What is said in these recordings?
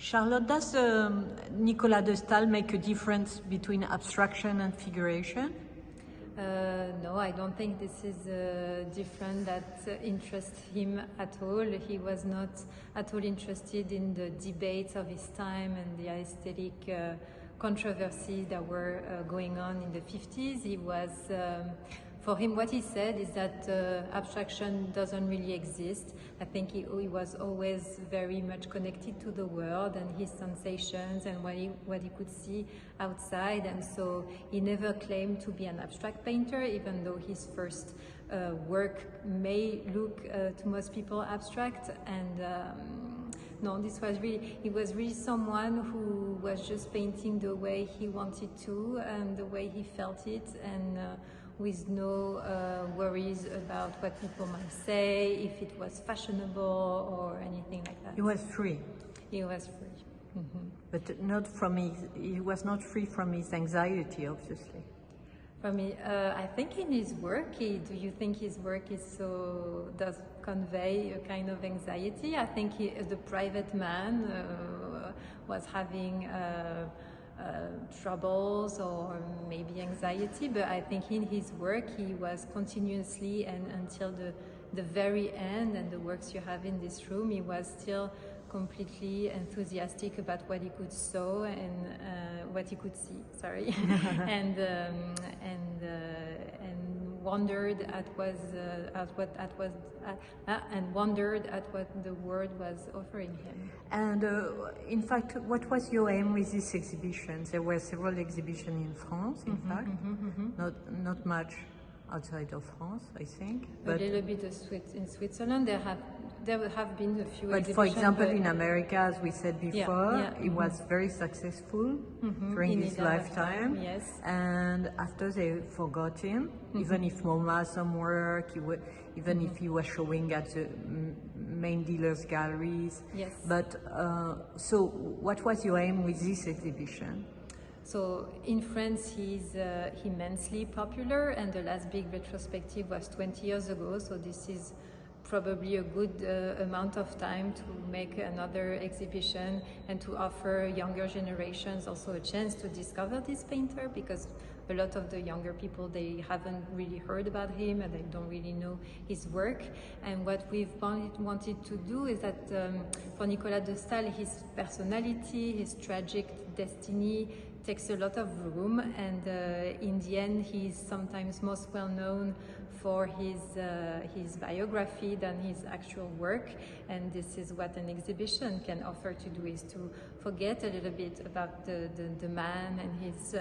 Charlotte, does Nicolas de Stae make a difference between abstraction and figuration? No, I don't think this is different that interests him at all. He was not at all interested in the debates of his time and the aesthetic controversies that were going on in the 50s. He was, for him, what he said is that abstraction doesn't really exist. I think he was always very much connected to the world and his sensations and what he could see outside, and so he never claimed to be an abstract painter, even though his first work may look to most people abstract. And no, he was really someone who was just painting the way he wanted to and the way he felt it, and with no worries about what people might say, if it was fashionable or anything like that. He was free. He was free. Mm-hmm. But not from he was not free from his anxiety, obviously. For me, I think in his work, do you think his work does convey a kind of anxiety? I think as a private man was having troubles or maybe anxiety, but I think in his work he was continuously, and until the very end, and the works you have in this room, he was still completely enthusiastic about what he could saw and what he could see. Sorry, and wondered at what the world was offering him. And in fact, what was your aim with this exhibition? There were several exhibitions in France, in fact, not much outside of France, I think. But a little bit in Switzerland. There have been a few exhibitions. But for example, in America, as we said before, he was very successful during his lifetime. Yes. And after they forgot him, even if MoMA some work, even if he was showing at the main dealers' galleries. Yes. But so, what was your aim with this exhibition? So in France, he's immensely popular, and the last big retrospective was 20 years ago. So this is probably a good amount of time to make another exhibition and to offer younger generations also a chance to discover this painter, because a lot of the younger people, they haven't really heard about him and they don't really know his work. And what we've wanted to do is that for Nicolas de Stae, his personality, his tragic destiny takes a lot of room, and in the end he's sometimes most well known for his biography than his actual work. And this is what an exhibition can offer to do, is to forget a little bit about the man and his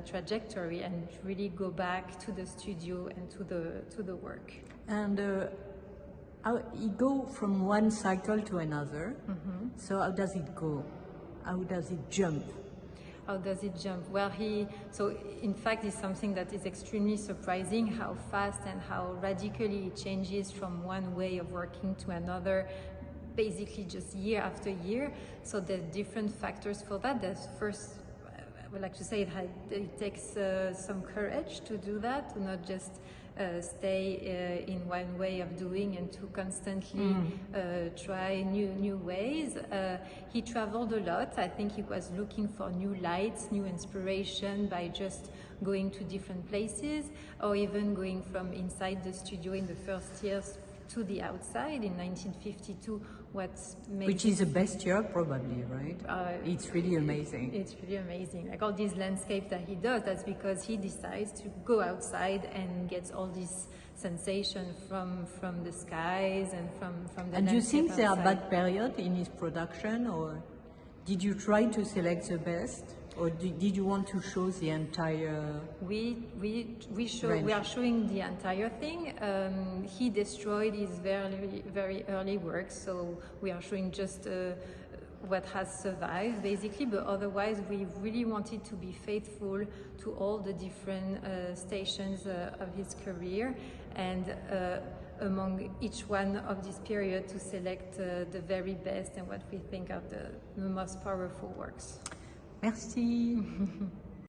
trajectory and really go back to the studio and to the work. And you go from one cycle to another. So how does it go? How does it jump? How does it jump? Well, so in fact it's something that is extremely surprising, how fast and how radically it changes from one way of working to another, basically just year after year. So there's different factors for that. There's first, I would like to say it takes some courage to do that, to not just stay in one way of doing and to constantly try new ways. He traveled a lot. I think he was looking for new lights, new inspiration by just going to different places, or even going from inside the studio in the first years to the outside. In 1952, which is the best year probably, right? It's really amazing. It's really amazing. Like all these landscapes that he does, that's because he decides to go outside and gets all this sensation from the skies and from the And do you think there are outside. bad periods in his production, or did you try to select the best? Or did you want to show the entire? We are showing the entire thing. He destroyed his very early works, so we are showing just what has survived, basically. But otherwise, we really wanted to be faithful to all the different stations of his career, and among each one of this period to select the very best and what we think are the most powerful works. Merci.